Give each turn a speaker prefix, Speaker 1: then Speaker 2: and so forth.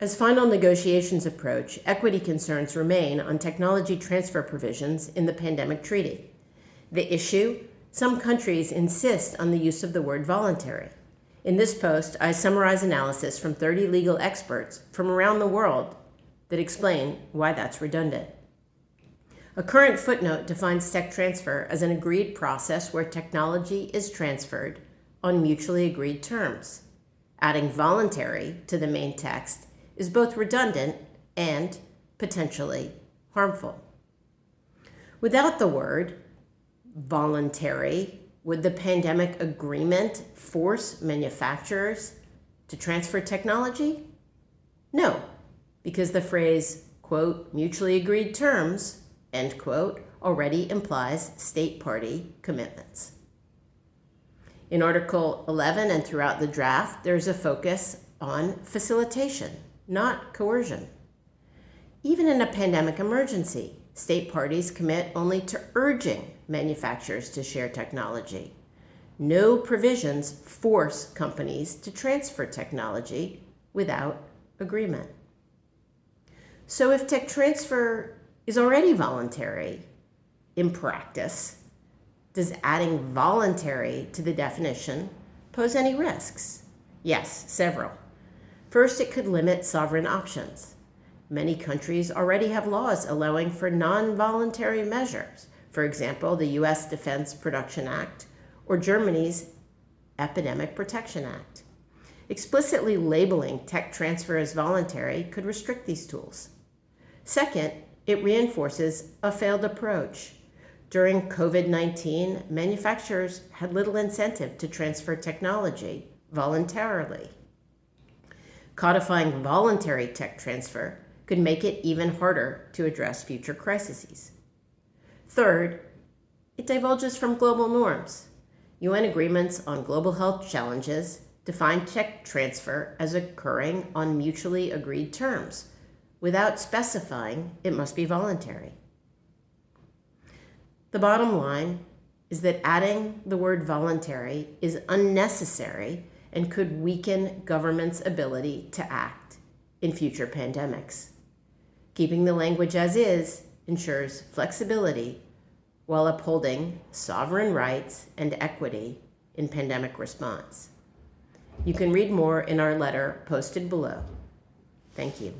Speaker 1: As final negotiations approach, equity concerns remain on technology transfer provisions in the pandemic treaty. The issue: some countries insist on the use of the word voluntary. In this post, I summarize analysis from 30 legal experts from around the world that explain why that's redundant. A current footnote defines tech transfer as an agreed process where technology is transferred on mutually agreed terms. Adding voluntary to the main text is both redundant and potentially harmful. Without the word voluntary, would the pandemic agreement force manufacturers to transfer technology? No, because the phrase, quote, mutually agreed terms, end quote, already implies state party commitments. In Article 11 and throughout the draft, there's a focus on facilitation, not coercion. Even in a pandemic emergency, state parties commit only to urging manufacturers to share technology. No provisions force companies to transfer technology without agreement. So if tech transfer is already voluntary in practice, does adding voluntary to the definition pose any risks? Yes, several. First, it could limit sovereign options. Many countries already have laws allowing for non-voluntary measures. For example, the U.S. Defense Production Act or Germany's Epidemic Protection Act. Explicitly labeling tech transfer as voluntary could restrict these tools. Second, it reinforces a failed approach. During COVID-19, manufacturers had little incentive to transfer technology voluntarily. Codifying voluntary tech transfer could make it even harder to address future crises. Third, it divulges from global norms. UN agreements on global health challenges define tech transfer as occurring on mutually agreed terms, without specifying it must be voluntary. The bottom line is that adding the word voluntary is unnecessary and could weaken governments' ability to act in future pandemics. Keeping the language as is ensures flexibility while upholding sovereign rights and equity in pandemic response. You can read more in our letter posted below. Thank you.